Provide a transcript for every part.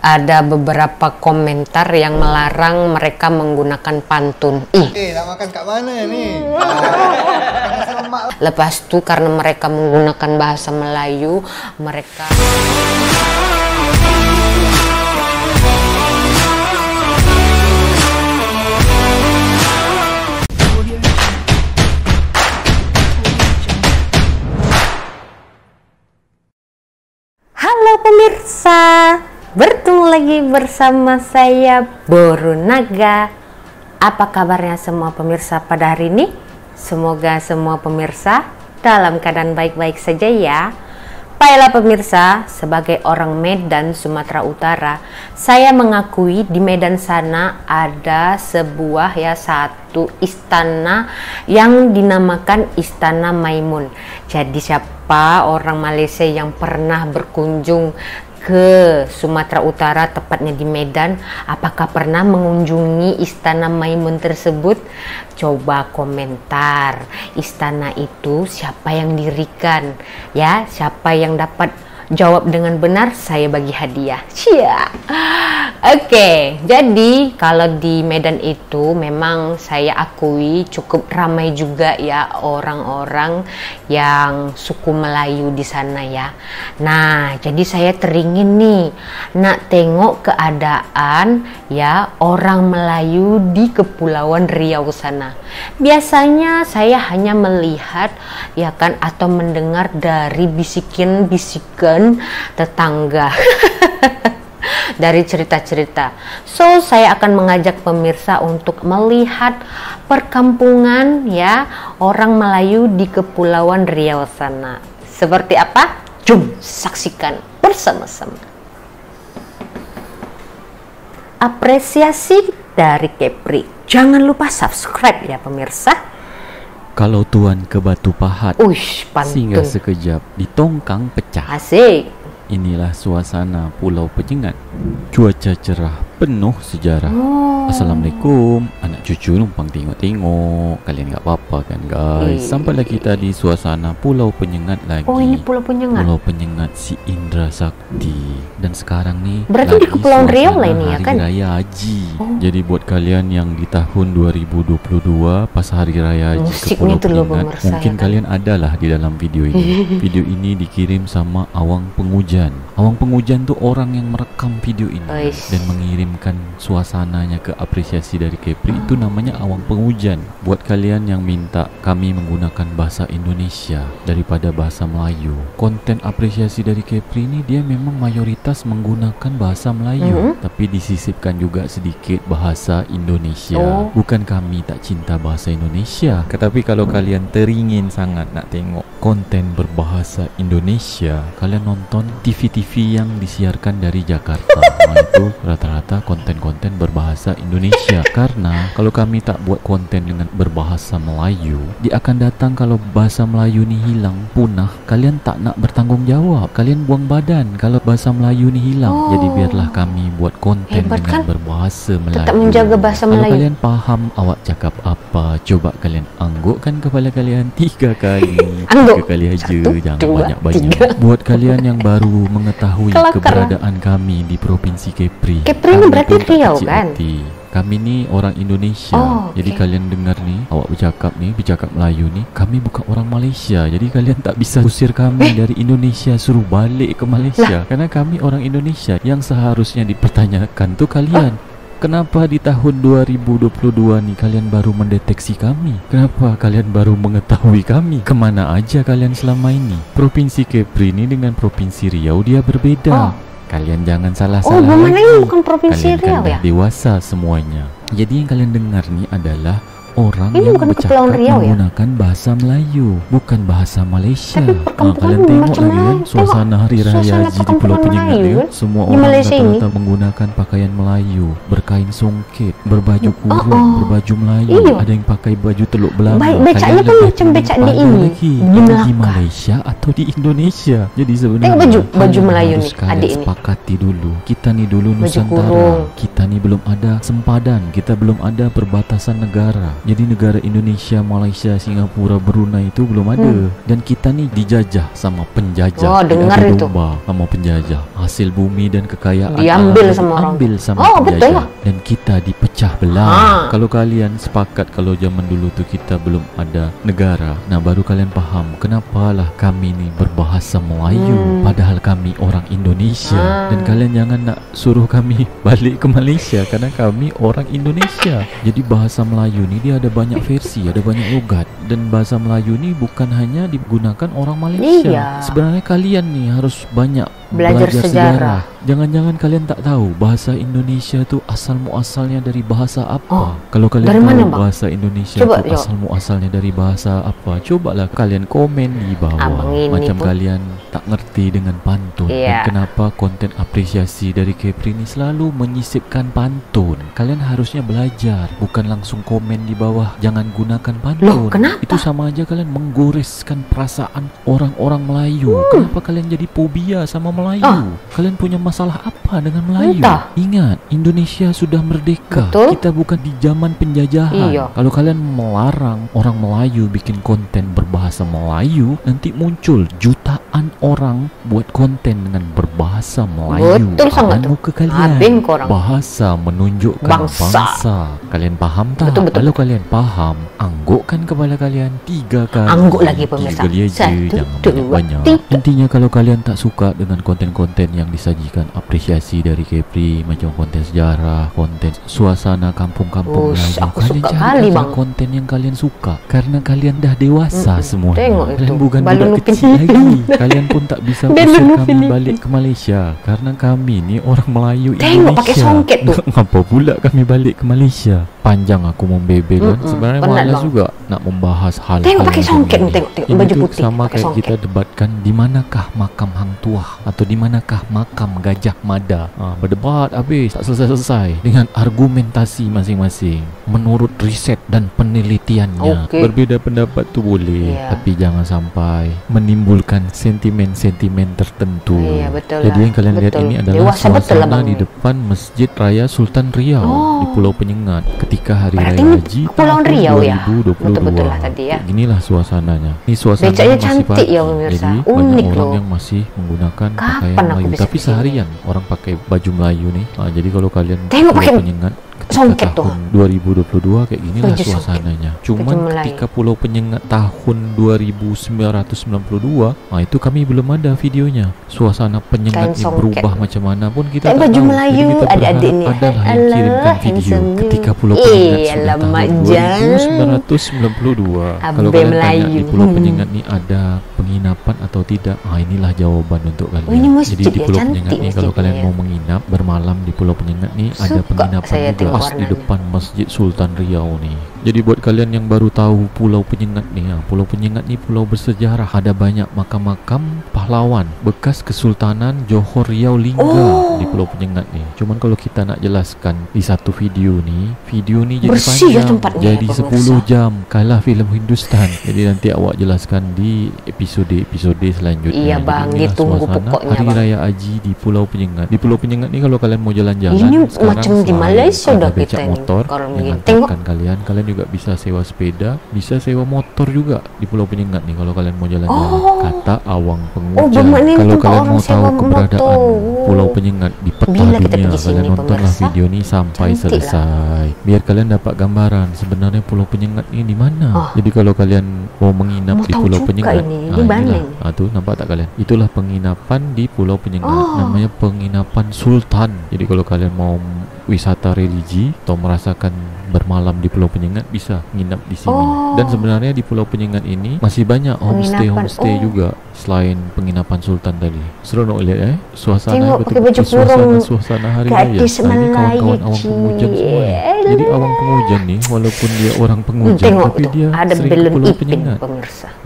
ada beberapa komentar yang melarang mereka menggunakan pantun. Nak makan kat mana ni? Lepas itu karena mereka menggunakan bahasa Melayu, mereka Halo pemirsa, bertemu lagi bersama saya Boru Naga. Apa kabarnya semua pemirsa pada hari ini? Semoga semua pemirsa dalam keadaan baik-baik saja ya. Baiklah pemirsa, sebagai orang Medan, Sumatera Utara, saya mengakui di Medan sana ada satu istana yang dinamakan Istana Maimun. Jadi siapa orang Malaysia yang pernah berkunjung ke Sumatera Utara, tepatnya di Medan, apakah pernah mengunjungi Istana Maimun tersebut? Coba komentar. Istana itu siapa yang dirikan? Ya, siapa yang dapat jawab dengan benar, saya bagi hadiah. Cia. Oke, jadi kalau di Medan itu memang saya akui cukup ramai juga ya orang-orang yang suku Melayu di sana ya. Nah, jadi saya teringin nih nak tengok keadaan ya orang Melayu di Kepulauan Riau sana. Biasanya saya hanya melihat ya kan atau mendengar dari bisikan-bisikan tetangga. Dari cerita-cerita. So, saya akan mengajak pemirsa untuk melihat perkampungan ya orang Melayu di Kepulauan Riau sana. Seperti apa? Jom saksikan bersama-sama. Apresiasi dari Kepri. Jangan lupa subscribe ya pemirsa. Kalau tuan ke Batu Pahat, singgah pantun. sekejap di Tongkang pecah. Asik. Inilah suasana Pulau Penyengat. Cuaca cerah, penuh sejarah. Assalamualaikum, anak cucu numpang tengok-tengok. Kalian gak apa-apa kan guys? Sampailah kita di suasana Pulau Penyengat lagi. Oh, ini Pulau Penyengat. Pulau Penyengat si Indra Sakti. Dan sekarang nih berarti di Kepulauan Riau lah ini ya kan? Hari Raya Haji. Jadi buat kalian yang di tahun 2022 pas Hari Raya Haji ke Pulau Penyengat, mungkin kalian adalah di dalam video ini. Video ini dikirim sama Awang Pengujan. Awang Pengujan tuh orang yang merekam video ini dan mengirimkan suasananya ke apresiasi dari Kepri. Itu namanya Awang Pengujan. Buat kalian yang minta kami menggunakan bahasa Indonesia daripada bahasa Melayu, konten apresiasi dari Kepri ini dia memang mayoritas menggunakan bahasa Melayu, tapi disisipkan juga sedikit bahasa Indonesia. Bukan kami tak cinta bahasa Indonesia, tetapi kalau kalian teringin sangat nak tengok konten berbahasa Indonesia, kalian nonton TV-TV yang disiarkan dari Jakarta. Nah, itu rata-rata konten-konten berbahasa Indonesia. Karena kalau kami tak buat konten dengan berbahasa Melayu, dia akan datang kalau bahasa Melayu ni hilang, punah, kalian tak nak bertanggung jawab, kalian buang badan kalau bahasa Melayu ni hilang. Jadi biarlah kami buat konten dengan berbahasa Melayu. Tetap menjaga bahasa Melayu. Kalau kalian faham awak cakap apa, coba kalian anggukkan kepala kalian 3 kali. 3 kali aja, jangan banyak-banyak. Buat kalian yang baru mengetahui keberadaan kami di Provinsi Kepri. Kepri ini berarti Riau kan? Kami ni orang Indonesia. Jadi kalian dengar ni, awak bercakap Melayu ni, kami bukan orang Malaysia. Jadi kalian tak bisa usir kami dari Indonesia, suruh balik ke Malaysia. Karena kami orang Indonesia. Yang seharusnya dipertanyakan tu kalian. Kenapa di tahun 2022 ni kalian baru mendeteksi kami? Kenapa kalian baru mengetahui kami? Kemana aja kalian selama ini? Provinsi Kepri ni dengan Provinsi Riau dia berbeda. Kalian jangan salah-salah lagi. Ini bukan Provinsi Riau ya? Dewasa semuanya. Jadi yang kalian dengar ni adalah orang yang bercakap menggunakan bahasa Melayu, bukan bahasa Malaysia. Kalian tengok lagi kan suasana Hari Raya Haji di Pulau Penyengat ya. Semua orang rata-rata menggunakan pakaian Melayu, berkain songket, berbaju kurung, berbaju Melayu. Ada yang pakai baju teluk belanga. Becaknya kan macam becak di ini di Malaysia atau di Indonesia. Jadi sebenarnya baju Melayu ni adik ini sepakati dulu. Kita ni dulu Nusantara. Kita ni belum ada sempadan, kita belum ada perbatasan negara. Jadi negara Indonesia, Malaysia, Singapura, Brunei itu belum ada. Dan kita nih dijajah sama penjajah. Oh, dengar itu. Sama penjajah. Hasil bumi dan kekayaan diambil sama orang. Penjajah. Betul lah. Dan kita dipecah belah. Kalau kalian sepakat kalau zaman dulu tuh kita belum ada negara, nah baru kalian paham kenapalah kami nih berbahasa Melayu padahal kami orang Indonesia. Dan kalian jangan nak suruh kami balik ke Malaysia karena kami orang Indonesia. Jadi bahasa Melayu ni dia ada banyak versi, ada banyak logat. Dan bahasa Melayu ni bukan hanya digunakan orang Malaysia. Sebenarnya kalian nih harus banyak belajar sejarah. Jangan-jangan kalian tak tahu bahasa Indonesia tu asal muasalnya dari bahasa apa? Kalau kalian tahu mana, bahasa Indonesia tu asal muasalnya dari bahasa apa, cobalah kalian komen di bawah. Macam kalian tak ngerti dengan pantun. Dan kenapa konten apresiasi dari Kepri ni selalu menyisipkan pantun. Kalian harusnya belajar, bukan langsung komen di bawah jangan gunakan pantun. Itu sama aja kalian menggoreskan perasaan orang-orang Melayu. Kenapa kalian jadi fobia sama Melayu? Kalian punya masalah apa dengan Melayu? Ingat, Indonesia sudah merdeka. Kita bukan di zaman penjajahan. Kalau kalian melarang orang Melayu bikin konten berbahasa Melayu, nanti muncul jutaan orang buat konten dengan berbahasa Melayu. Muka kalian bahasa menunjukkan bangsa. Kalian paham tak? Kalau kalian paham, anggukkan kepala kalian 3 kali. Angguk lagi pemirsa. Jangan banyak-banyak. Intinya kalau kalian tak suka dengan konten-konten yang disajikan apresiasi dari Kepri, macam konten sejarah, konten suasana kampung-kampung Melayu, kalian cari konten yang kalian suka karena kalian dah dewasa semua. Kalian bukan budak kecil lagi. Kalian pun tak bisa usir kami balik ke Malaysia karena kami ni orang Melayu Indonesia. Pakai songket tu. Ngapa pula kami balik ke Malaysia? Panjang aku membebel kan. Sebenarnya malas juga nak membahas hal. Tengok pakai songket ni, tengok baju putih. Sama kayak kita debatkan di manakah makam Hang Tuah atau di manakah makam Gajah Mada. Berdebat habis tak selesai-selesai dengan argumentasi masing-masing menurut riset dan penelitiannya. Berbeza pendapat tu boleh, tapi jangan sampai menimbulkan sentimen-sentimen tertentu. Jadi yang kalian lihat ini adalah suasana di depan Masjid Raya Sultan Riau di Pulau Penyengat ketika Hari Raya Haji tahun 2022. Betul lah tadi ya. Inilah suasananya. Ini suasana becaknya masih cantik pagi. Ya pemirsa. Jadi banyak orang yang masih menggunakan pakaian Melayu. Tapi seharian orang pakai baju Melayu nih. Jadi kalau kalian pakai Penyengat ketika tahun 2022 kayak ginilah suasananya. Cuman ketika Pulau Penyengat tahun 2992, itu kami belum ada videonya. Suasana Penyengat ini berubah macam mana pun kita tak tahu. Melayu, jadi kita adik-adik ni adalah yang kirimkan video ketika Pulau Penyengat sudah tahun 2992. Kalau kalian tanya di Pulau Penyengat ni ada penginapan atau tidak, inilah jawaban untuk kalian. Jadi di Pulau Penyengat ni kalau kalian mau menginap bermalam di Pulau Penyengat ni ada penginapan juga pas di depan Masjid Sultan Riau ni. Jadi buat kalian yang baru tahu Pulau Penyengat ni, Pulau Penyengat ni pulau bersejarah. Ada banyak makam-makam pahlawan bekas Kesultanan Johor Riau Lingga di Pulau Penyengat ni. Cuman kalau kita nak jelaskan di satu video ni jadi bersih panjang, jadi 10 jam kalah filem Hindustan. Jadi nanti awak jelaskan di episode selanjutnya. Iya bang, ditunggu pokoknya Hari Raya Haji di Pulau Penyengat. Di Pulau Penyengat ni kalau kalian mau jalan-jalan, ini macam di Malaysia ada dah kita becak motor yang hantarkan kalian juga bisa sewa sepeda, bisa sewa motor juga di Pulau Penyengat ni kalau kalian mau jalan-jalan. Kata Awang Pengujan. Kalau kalian mau tahu keberadaan Pulau Penyengat di peta dunia, kalian nontonlah video ni sampai selesai biar kalian dapat gambaran sebenarnya Pulau Penyengat ni di mana. Jadi kalau kalian mau menginap di Pulau Penyengat, inilah tu nampak tak kalian? Itulah penginapan di Pulau Penyengat. Namanya penginapan Sultan. Jadi kalau kalian mau wisata religi atau merasakan bermalam di Pulau Penyengat, bisa nginap di sini. Dan sebenarnya di Pulau Penyengat ini masih banyak homestay juga selain penginapan Sultan tadi. Seru nak lihat suasana betul-betul suasana hari raya. Ini kawan-kawan Awang Pengujan semua ni. Jadi Awang Pengujan ni walaupun dia orang Pengujan tapi dia ada sering ke Pulau Penyengat.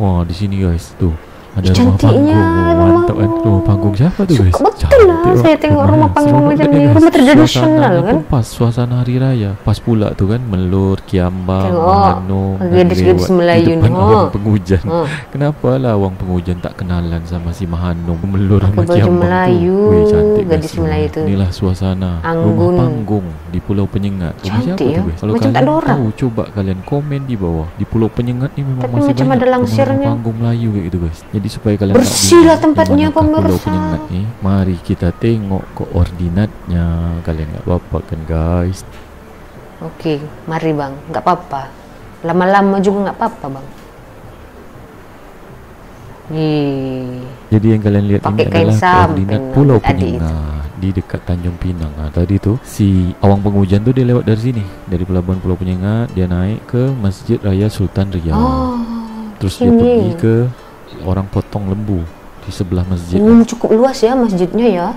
Wah, di sini guys tuh Ada cantiknya mantap kan. Rumah panggung siapa tuh guys? Betul lah, saya tengok rumah panggung macam ni, rumah tradisional kan. Pas suasana hari raya, pas pula tuh kan Melur, Kiambang, Mahano, gadis-gadis Melayu di depan awang penghujan. Kenapa lah awang penghujan tak kenalan sama si Mahano, Melur sama Kiambang Melayu, tu? Wih, cantik gadis guys, Melayu tu. Inilah suasana rumah panggung di Pulau Penyengat. Rumah siapa Cantik tuh guys? Kalau macam kalian tak ada orang. tahu, coba kalian komen di bawah. Di Pulau Penyengat ni memang Tapi masih macam banyak ada langsirnya. rumah panggung Melayu kayak gitu guys. Jadi supaya kalian Bersih lah tempatnya, di manakah Pulau pemirsa. Penyengat ni, mari kita tengok koordinatnya. Kalian nggak apa-apa kan guys? Oke, mari bang, nggak apa-apa. Lama-lama juga nggak apa-apa bang. Jadi yang kalian lihat pakai ini kain adalah samping koordinat Pulau tadi Penyengat di dekat Tanjung Pinang. Tadi tuh si awang penghujan tuh dia lewat dari sini, dari pelabuhan Pulau Penyengat, dia naik ke Masjid Raya Sultan Riau. Terus dia pergi ke Orang Potong Lembu di sebelah masjid. Cukup luas ya masjidnya ya.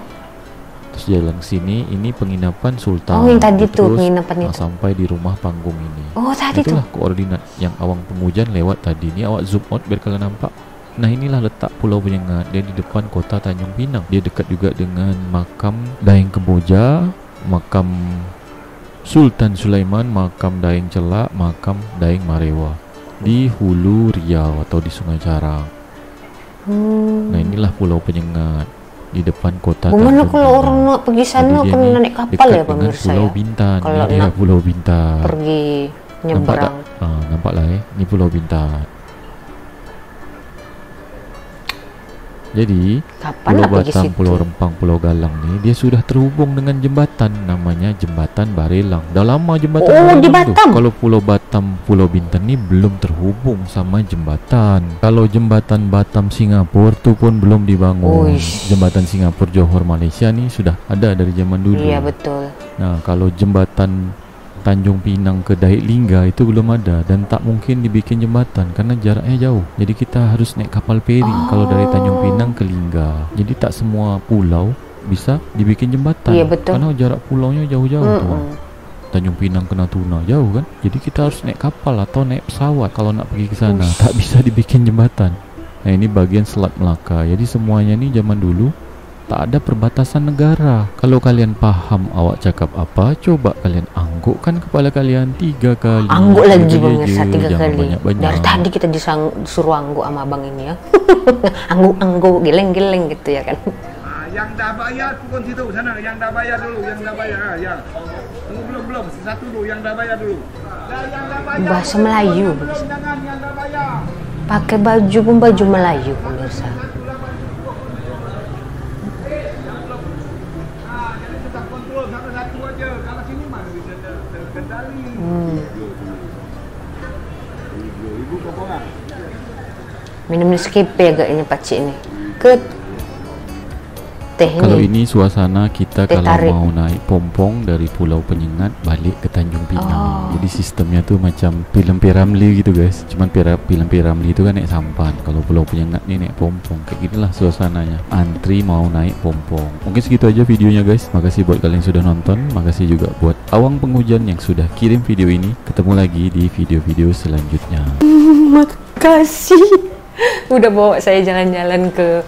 Terus jalan ke sini, ini penginapan Sultan. Yang tadi Terus, tuh penginapan itu. sampai di rumah panggung ini. Tadi itulah koordinat yang awang penghujan lewat tadi. Ini awak zoom out biar kalian nampak. Nah, inilah letak Pulau Penyengat. Dia di depan kota Tanjung Pinang. Dia dekat juga dengan makam Daeng Kemboja, makam Sultan Sulaiman, makam Daeng Celak, makam Daeng Marewa di Hulu Riau atau di Sungai Carang. Nah, inilah Pulau Penyengat di depan kota Gimana Tanjung kalau Pinang. orang nak pergi sana kena naik kapal ya pemirsa Pulau ya? Bintan. Kalau Ini dia nak Pulau Bintan. pergi Nampak tak? nyebrang. Nampak lah ini Pulau Bintan. Jadi Kapan Pulau nak pergi Batam, situ? Pulau Rempang, Pulau Galang ni dia sudah terhubung dengan jembatan namanya Jembatan Barelang. Dah lama jembatan Barelang di Batam. tu. Kalau Pulau Batam, Pulau Bintan ni belum terhubung sama jembatan. Kalau jembatan Batam Singapura tu pun belum dibangun. Jembatan Singapura Johor Malaysia ni sudah ada dari zaman dulu. Iya betul. Nah, kalau jembatan Tanjung Pinang ke Daik Lingga itu belum ada dan tak mungkin dibikin jembatan karena jaraknya jauh. Jadi kita harus naik kapal feri kalau dari Tanjung Pinang ke Lingga. Jadi tak semua pulau bisa dibikin jembatan. Iya betul. Karena jarak pulaunya jauh-jauh tuh. Tanjung Pinang ke Natuna jauh kan. Jadi kita harus naik kapal atau naik pesawat kalau nak pergi ke sana. Tak bisa dibikin jembatan. Nah, ini bagian Selat Melaka. Jadi semuanya ni zaman dulu tak ada perbatasan negara. Kalau kalian paham awak cakap apa, coba kalian anggukkan kepala kalian 3 kali. Angguk lagi pemirsa 3 kali. Banyak-banyak. Dari tadi kita disuruh angguk sama abang ini ya. Angguk-angguk, geleng-geleng gitu ya kan. Yang dah bayar turun situ sana, yang dah bayar dulu, yang dah bayar ya. Belum, satu dulu yang dah bayar dulu. Yang dah bayar. Bahasa Melayu. Jangan yang dah bayar. Pakai baju pun baju Melayu pemirsa. Satu aja, kalau sini mana bisa terkendali. Ibu berapa orang? Minum Nescafe agaknya pakcik ini. Ke teh Kalau ini. ini suasana kita Teh kalau tarik. mau naik pompong dari Pulau Penyengat balik ke Tanjung Pinang. Jadi sistemnya tuh macam film P. Ramlee gitu guys. Cuman film P. Ramlee itu kan naik sampan. Kalau Pulau Penyengat ni naik pompong. Kayak ginilah suasananya. Antri mau naik pompong. Mungkin segitu aja videonya guys. Makasih buat kalian yang sudah nonton. Makasih juga buat Awang Penghujan yang sudah kirim video ini. Ketemu lagi di video-video selanjutnya. Makasih. Udah bawa saya jalan-jalan ke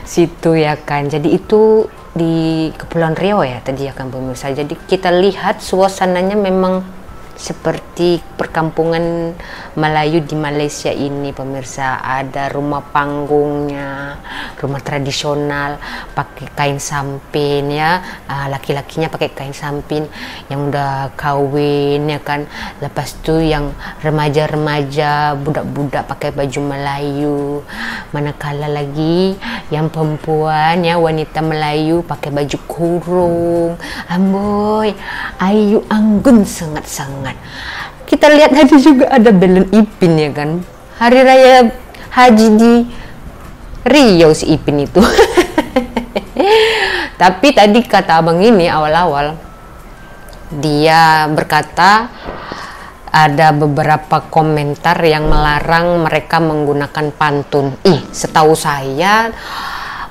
situ ya kan. Jadi itu di Kepulauan Riau ya tadi ya kan pemirsa. Jadi kita lihat suasananya memang seperti perkampungan Melayu di Malaysia ini pemirsa. Ada rumah panggungnya, rumah tradisional pakai kain sampin ya. Laki-lakinya pakai kain sampin yang udah kawin ya kan. Lepas itu yang remaja-remaja, budak-budak pakai baju Melayu. Manakala lagi yang perempuan ya, wanita Melayu pakai baju kurung. Amboi, ayu anggun sangat-sangat. Kita lihat tadi juga ada Balon Ipin ya kan. Hari raya haji di Riau si Ipin itu. Tapi tadi kata abang ini awal-awal dia berkata ada beberapa komentar yang melarang mereka menggunakan pantun. Setahu saya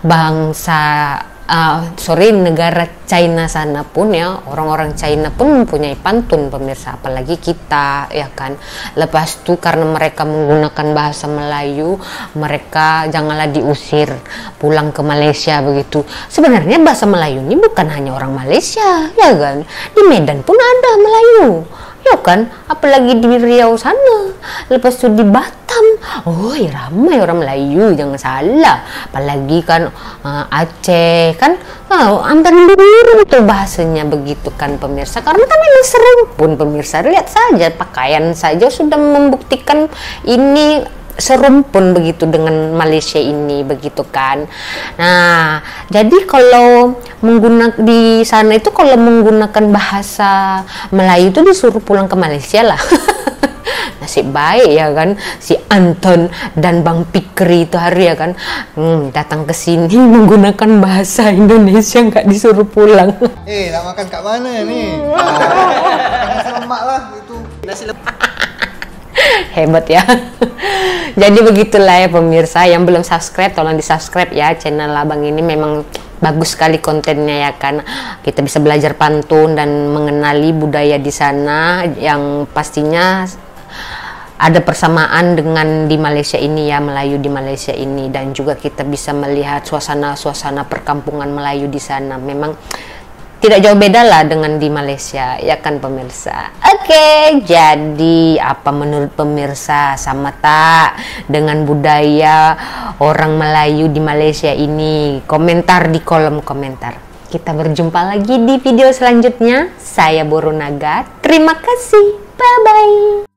bangsa negara China sana pun ya, orang-orang China pun mempunyai pantun pemirsa, apalagi kita ya kan. Lepas itu karena mereka menggunakan bahasa Melayu, mereka janganlah diusir pulang ke Malaysia begitu. Sebenarnya bahasa Melayu ini bukan hanya orang Malaysia ya kan, di Medan pun ada Melayu ya kan, apalagi di Riau sana, lepas itu di Batam, oh ya ramai orang Melayu, jangan salah, apalagi kan Aceh kan, hampir mirip itu bahasanya begitu kan pemirsa, karena kan ini serumpun pemirsa, lihat saja pakaian saja sudah membuktikan ini serumpun begitu dengan Malaysia ini begitu kan. Nah, jadi kalau di sana itu kalau menggunakan bahasa Melayu itu disuruh pulang ke Malaysia lah. Nasib baik ya kan si Anton dan Bang Pikri itu hari ya kan datang ke sini menggunakan bahasa Indonesia, nggak disuruh pulang. Nak makan kat mana nih? Nasi lemak lah itu. Nasi lemak. Hebat ya. Jadi begitulah ya pemirsa, yang belum subscribe tolong di subscribe ya channel abang ini, memang bagus sekali kontennya ya kan. Kita bisa belajar pantun dan mengenali budaya di sana yang pastinya ada persamaan dengan di Malaysia ini ya, Melayu di Malaysia ini, dan juga kita bisa melihat suasana perkampungan Melayu di sana. Memang tidak jauh beda lah dengan di Malaysia ya kan pemirsa. Oke, jadi apa menurut pemirsa, sama tak dengan budaya orang Melayu di Malaysia ini? Komentar di kolom komentar. Kita berjumpa lagi di video selanjutnya. Saya Boru Naga, terima kasih, bye bye.